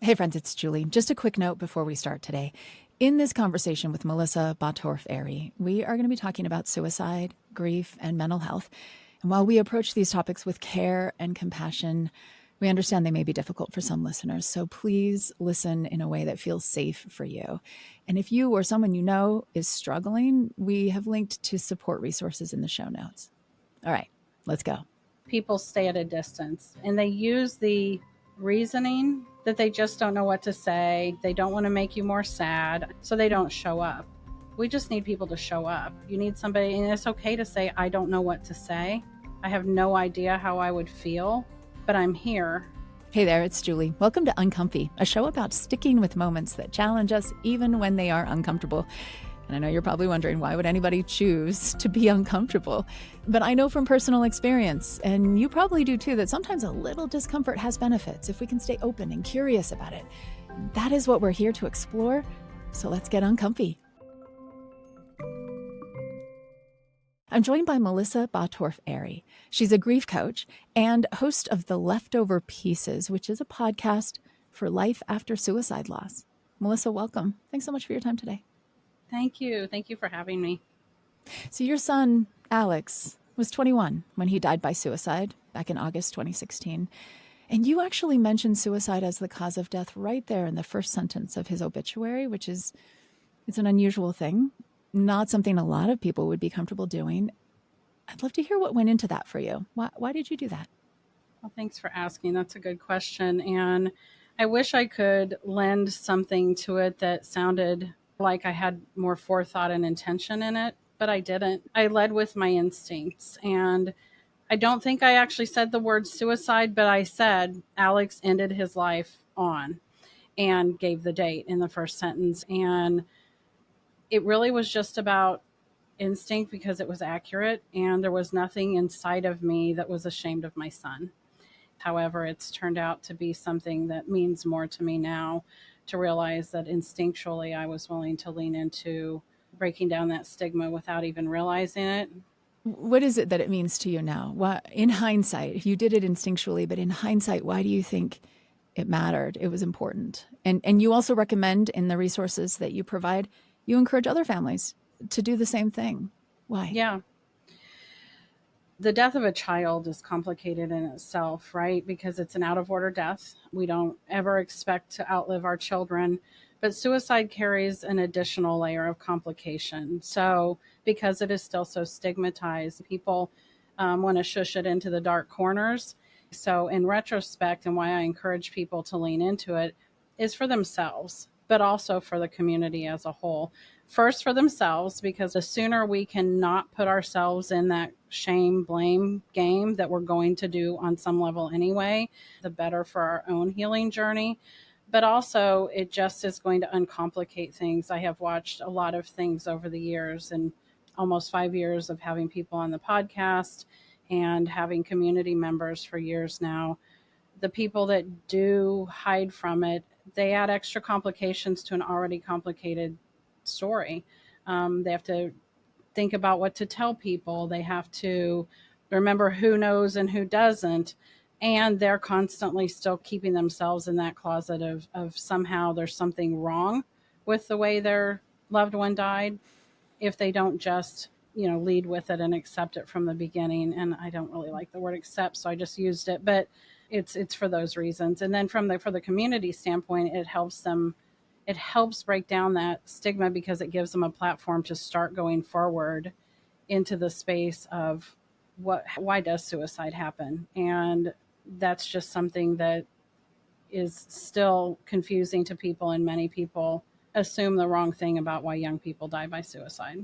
Hey friends, it's Julie. Just a quick note before we start today. In this conversation with Melissa Bottorff-Arey, we are going to be talking about suicide, grief, and mental health. And while we approach these topics with care and compassion, we understand they may be difficult for some listeners. So please listen in a way that feels safe for you. And if you or someone you know is struggling, we have linked to support resources in the show notes. All right, let's go. People stay at a distance and they use the reasoning that they just don't know what to say. They don't want to make you more sad, so they don't show up. We just need people to show up. You need somebody, and it's okay to say, I don't know what to say. I have no idea how I would feel, but I'm here. Hey there, it's Julie. Welcome to Uncomfy, a show about sticking with moments that challenge us even when they are uncomfortable. And I know you're probably wondering, why would anybody choose to be uncomfortable? But I know from personal experience, and you probably do too, that sometimes a little discomfort has benefits if we can stay open and curious about it. That is what we're here to explore. So let's get uncomfy. I'm joined by Melissa Bottorff-Arey. She's a grief coach and host of The Leftover Pieces, which is a podcast for life after suicide loss. Melissa, welcome. Thanks so much for your time today. Thank you. Thank you for having me. So your son, Alex, was 21 when he died by suicide back in August 2016. And you actually mentioned suicide as the cause of death right there in the first sentence of his obituary, which is, it's an unusual thing, not something a lot of people would be comfortable doing. I'd love to hear what went into that for you. Why did you do that? Well, thanks for asking. That's a good question. And I wish I could lend something to it that sounded like I had more forethought and intention in it, but I didn't. I led with my instincts. And I don't think I actually said the word suicide, but I said Alex ended his life on, and gave the date in the first sentence. And it really was just about instinct because it was accurate, and there was nothing inside of me that was ashamed of my son. However, it's turned out to be something that means more to me now, to realize that instinctually I was willing to lean into breaking down that stigma without even realizing it. What is it that it means to you now? In hindsight, you did it instinctually, but in hindsight, why do you think it mattered? It was important. And you also recommend in the resources that you provide, you encourage other families to do the same thing. Why? Yeah. The death of a child is complicated in itself, right? Because it's an out of order death. We don't ever expect to outlive our children, but suicide carries an additional layer of complication. So because it is still so stigmatized, people want to shush it into the dark corners. So in retrospect, and why I encourage people to lean into it, is for themselves, but also for the community as a whole. First for themselves, because the sooner we can not put ourselves in that shame, blame game that we're going to do on some level anyway, the better for our own healing journey. But also it just is going to uncomplicate things. I have watched a lot of things over the years, and almost 5 years of having people on the podcast and having community members for years now. The people that do hide from it, they add extra complications to an already complicated story. They have to think about what to tell people. They have to remember who knows and who doesn't. And they're constantly still keeping themselves in that closet of somehow there's something wrong with the way their loved one died if they don't just, lead with it and accept it from the beginning. And I don't really like the word accept, so I just used it, but it's for those reasons. And then for the community standpoint, it helps break down that stigma because it gives them a platform to start going forward into the space of why does suicide happen? And that's just something that is still confusing to people, and many people assume the wrong thing about why young people die by suicide.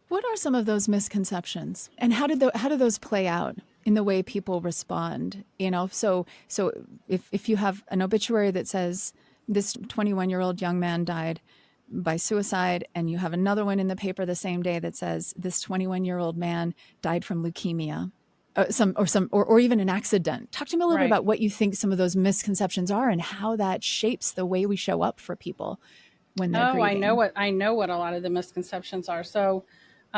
What are some of those misconceptions, and how do those play out in the way people respond? So if you have an obituary that says this 21-year-old young man died by suicide, and you have another one in the paper the same day that says this 21-year-old man died from leukemia, or even an accident. Talk to me a little bit about what you think some of those misconceptions are and how that shapes the way we show up for people when they're grieving. I know what a lot of the misconceptions are. So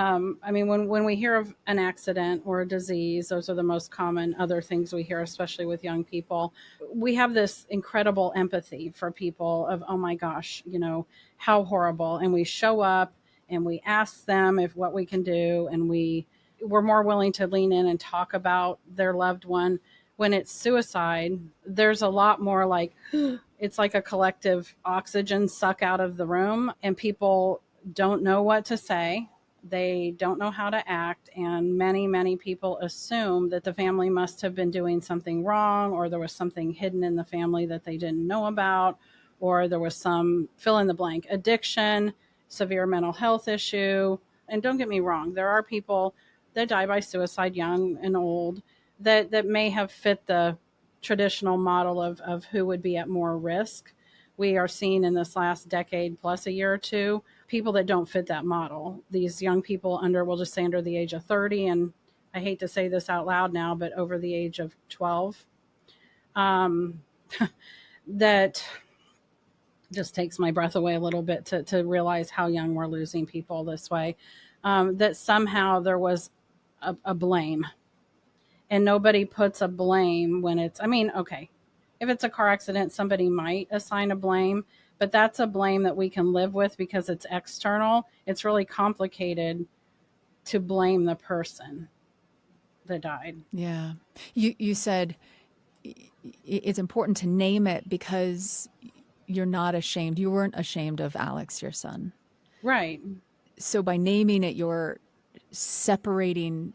I mean, when we hear of an accident or a disease, those are the most common other things we hear, especially with young people. We have this incredible empathy for people of, oh my gosh, you know, how horrible. And we show up and we ask them if what we can do, and we're more willing to lean in and talk about their loved one. When it's suicide, there's a lot more like, it's like a collective oxygen suck out of the room, and people don't know what to say. They don't know how to act. And many people assume that the family must have been doing something wrong, or there was something hidden in the family that they didn't know about, or there was some fill in the blank addiction, severe mental health issue. And don't get me wrong, there are people that die by suicide, young and old, that may have fit the traditional model of who would be at more risk. We are seeing in this last decade plus a year or two, people that don't fit that model. These young people under, we'll just say under the age of 30, and I hate to say this out loud now, but over the age of 12, um, that just takes my breath away a little bit to realize how young we're losing people this way. That somehow there was a blame, and nobody puts a blame when it's, I mean, okay, if it's a car accident, somebody might assign a blame, but that's a blame that we can live with because it's external. It's really complicated to blame the person that died. Yeah. You said it's important to name it because you're not ashamed. You weren't ashamed of Alex, your son. Right. So by naming it, you're separating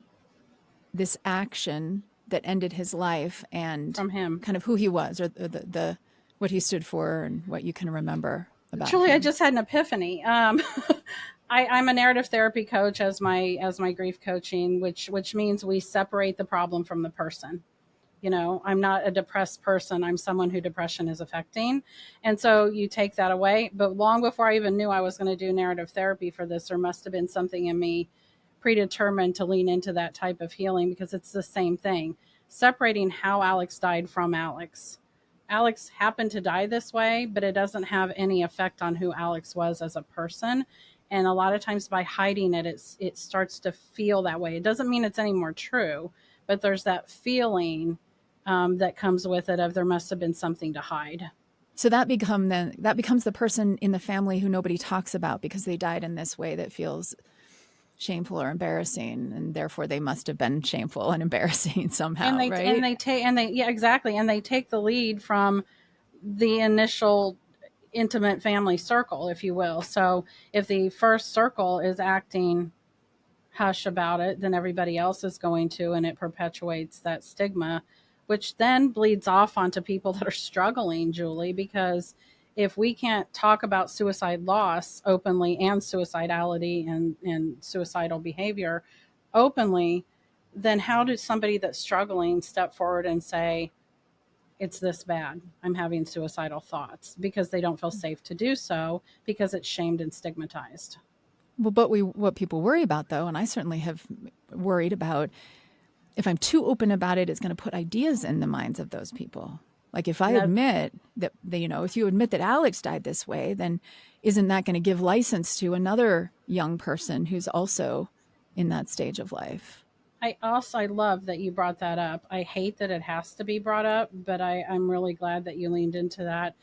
this action that ended his life and From him. kind of who he was, or the what he stood for and what you can remember about Julie, I him. just had an epiphany. I'm a narrative therapy coach as my grief coaching, which means we separate the problem from the person. You know, I'm not a depressed person. I'm someone who depression is affecting. And so you take that away. But long before I even knew I was going to do narrative therapy for this, there must have been something in me predetermined to lean into that type of healing, because it's the same thing. Separating how Alex died from Alex. Alex happened to die this way, but it doesn't have any effect on who Alex was as a person. And a lot of times by hiding it, it starts to feel that way. It doesn't mean it's any more true, but there's that feeling that comes with it of there must have been something to hide. So that becomes the person in the family who nobody talks about because they died in this way that feels shameful or embarrassing, and therefore they must have been shameful and embarrassing And somehow, they right? take and they yeah, exactly, and they take the lead from the initial intimate family circle, if you will. So if the first circle is acting hush about it, then everybody else is going to, and it perpetuates that stigma, which then bleeds off onto people that are struggling, Julie, because if we can't talk about suicide loss openly and suicidality and suicidal behavior openly, then how does somebody that's struggling step forward and say, it's this bad, I'm having suicidal thoughts, because they don't feel safe to do so because it's shamed and stigmatized. Well, but what people worry about, though, and I certainly have worried about, if I'm too open about it, it's going to put ideas in the minds of those people. Like if I And that admit that, if you admit that Alex died this way, then isn't that going to give license to another young person who's also in that stage of life? I love that you brought that up. I hate that it has to be brought up, but I'm really glad that you leaned into that.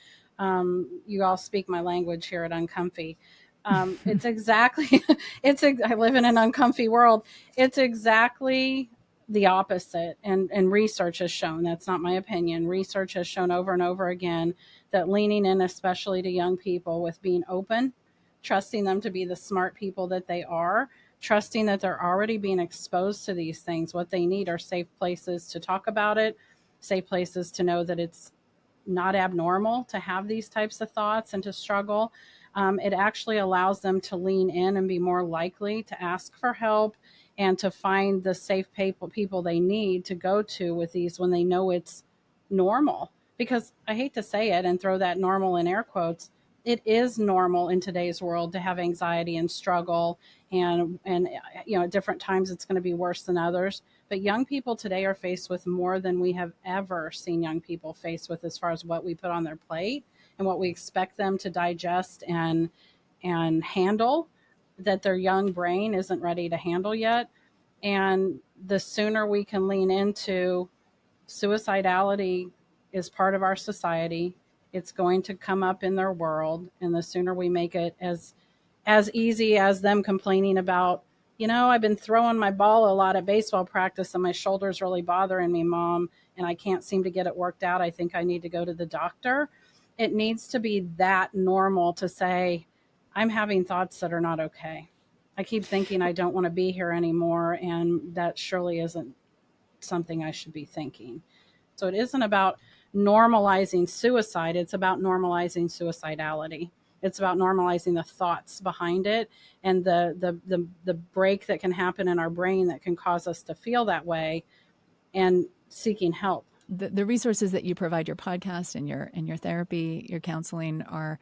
You all speak my language here at Uncomfy. It's exactly I live in an uncomfy world. It's exactly the opposite, and research has shown, that's not my opinion. Research has shown over and over again that leaning in, especially to young people, with being open, trusting them to be the smart people that they are, trusting that they're already being exposed to these things. What they need are safe places to talk about it, safe places to know that it's not abnormal to have these types of thoughts and to struggle. It actually allows them to lean in and be more likely to ask for help and to find the safe people they need to go to with these when they know it's normal. Because I hate to say it and throw that normal in air quotes, it is normal in today's world to have anxiety and struggle, and you know, at different times it's going to be worse than others. But young people today are faced with more than we have ever seen young people faced with, as far as what we put on their plate and what we expect them to digest and handle. that their young brain isn't ready to handle yet. And the sooner we can lean into suicidality is part of our society, it's going to come up in their world, and the sooner we make it as easy as them complaining about, I've been throwing my ball a lot at baseball practice and my shoulder's really bothering me, mom, and I can't seem to get it worked out. I think I need to go to the doctor. It needs to be that normal to say, I'm having thoughts that are not okay. I keep thinking I don't want to be here anymore, and that surely isn't something I should be thinking. So it isn't about normalizing suicide, it's about normalizing suicidality. It's about normalizing the thoughts behind it and the break that can happen in our brain that can cause us to feel that way, and seeking help. The resources that you provide, your podcast and your therapy, your counseling, are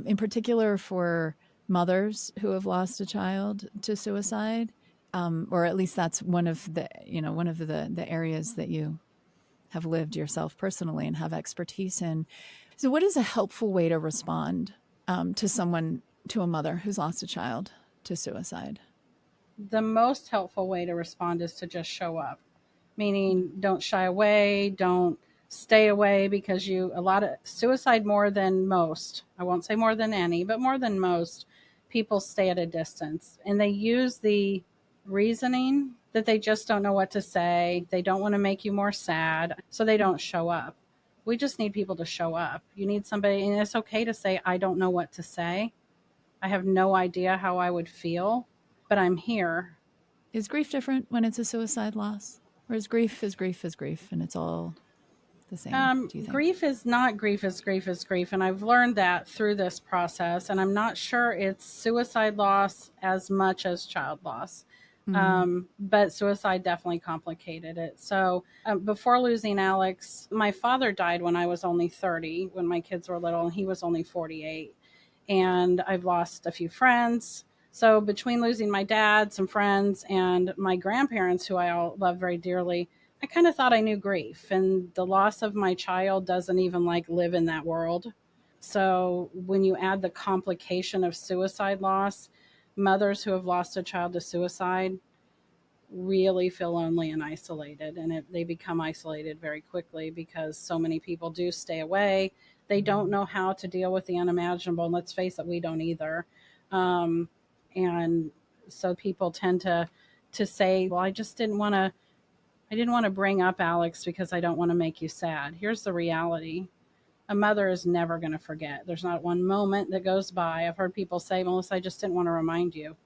in particular for mothers who have lost a child to suicide, or at least that's one of the areas that you have lived yourself personally and have expertise in. So, what is a helpful way to respond to a mother who's lost a child to suicide? The most helpful way to respond is to just show up, meaning don't shy away, don't stay away, because a lot of suicide, more than most, I won't say more than any, but more than most people, stay at a distance, and they use the reasoning that they just don't know what to say. They don't want to make you more sad, so they don't show up. We just need people to show up. You need somebody, and it's okay to say, I don't know what to say. I have no idea how I would feel, but I'm here. Is grief different when it's a suicide loss? Or is grief and it's all the same, do you think? Grief is not grief is grief is grief. And I've learned that through this process. And I'm not sure it's suicide loss as much as child loss. But suicide definitely complicated it. So before losing Alex, my father died when I was only 30, when my kids were little, and he was only 48. And I've lost a few friends. So between losing my dad, some friends, and my grandparents, who I all love very dearly, I kind of thought I knew grief. And the loss of my child doesn't even live in that world. So when you add the complication of suicide loss, mothers who have lost a child to suicide really feel lonely and isolated, and they become isolated very quickly because so many people do stay away. They don't know how to deal with the unimaginable, and let's face it, we don't either. And so people tend to say, well, I didn't want to bring up Alex because I don't want to make you sad. Here's the reality. A mother is never going to forget. There's not one moment that goes by. I've heard people say, Melissa, I just didn't want to remind you.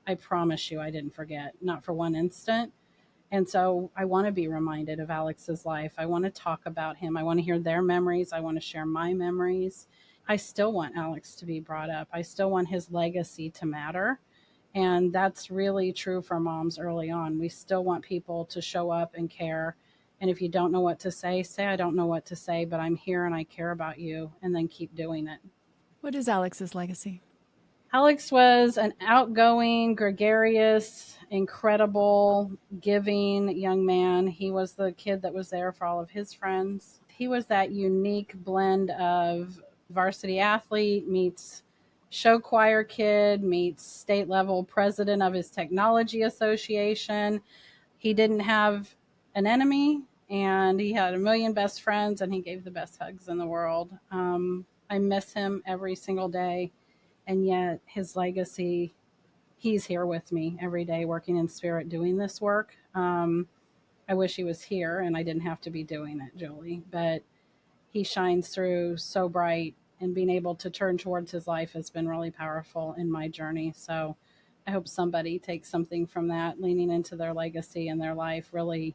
I promise you I didn't forget, not for one instant. And so I want to be reminded of Alex's life. I want to talk about him. I want to hear their memories. I want to share my memories. I still want Alex to be brought up. I still want his legacy to matter. And that's really true for moms early on. We still want people to show up and care. And if you don't know what to say, I don't know what to say, but I'm here and I care about you, and then keep doing it. What is Alex's legacy? Alex was an outgoing, gregarious, incredible, giving young man. He was the kid that was there for all of his friends. He was that unique blend of varsity athlete meets show choir kid meets state level president of his technology association. He didn't have an enemy, and he had a million best friends, and he gave the best hugs in the world. I miss him every single day. And yet his legacy, he's here with me every day, working in spirit, doing this work. I wish he was here and I didn't have to be doing it, Julie, but he shines through so bright, and being able to turn towards his life has been really powerful in my journey. So I hope somebody takes something from that, leaning into their legacy and their life. Really,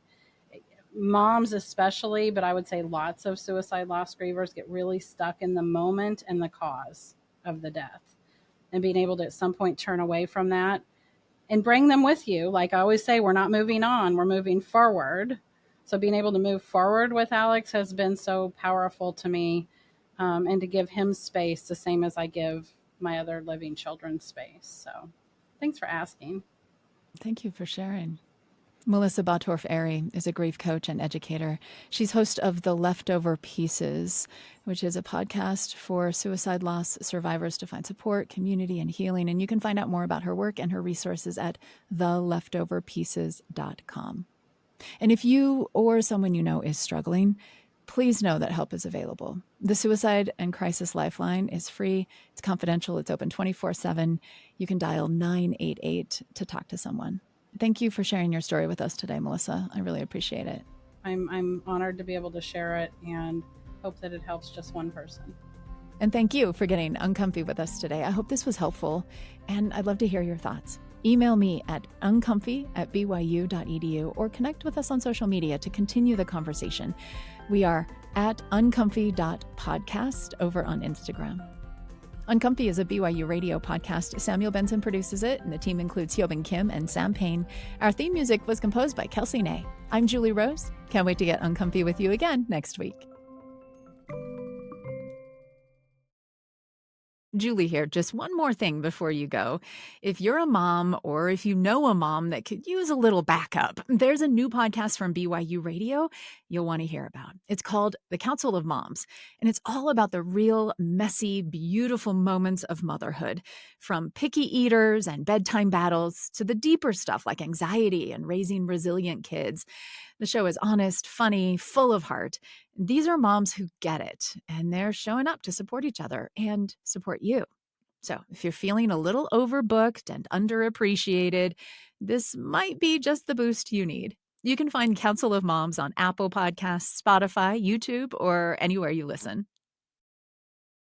moms especially, but I would say lots of suicide loss grievers get really stuck in the moment and the cause of the death, and being able to at some point turn away from that and bring them with you. Like I always say, we're not moving on, we're moving forward. So being able to move forward with Alex has been so powerful to me, and to give him space the same as I give my other living children space. So thanks for asking. Thank you for sharing. Melissa Bottorff-Arey is a grief coach and educator. She's host of The Leftover Pieces, which is a podcast for suicide loss survivors to find support, community, and healing. And you can find out more about her work and her resources at theleftoverpieces.com. And if you or someone you know is struggling, please know that help is available. The Suicide and Crisis Lifeline is free. It's confidential. It's open 24/7. You can dial 988 to talk to someone. Thank you for sharing your story with us today, Melissa. I really appreciate it. I'm honored to be able to share it and hope that it helps just one person. And thank you for getting uncomfy with us today. I hope this was helpful, and I'd love to hear your thoughts. Email me at uncomfy@byu.edu or connect with us on social media to continue the conversation. We are at uncomfy.podcast over on Instagram. Uncomfy is a BYU radio podcast. Samuel Benson produces it, and the team includes Hyobin Kim and Sam Payne. Our theme music was composed by Kelsey Ney. I'm Julie Rose. Can't wait to get uncomfy with you again next week. Julie here. Just one more thing before you go. If you're a mom or if you know a mom that could use a little backup, there's a new podcast from BYU Radio you'll want to hear about. It's called The Council of Moms, and it's all about the real, messy, beautiful moments of motherhood, from picky eaters and bedtime battles to the deeper stuff like anxiety and raising resilient kids. The show is honest, funny, full of heart. These are moms who get it, and they're showing up to support each other and support you. So if you're feeling a little overbooked and underappreciated, this might be just the boost you need. You can find Council of Moms on Apple Podcasts, Spotify, YouTube, or anywhere you listen.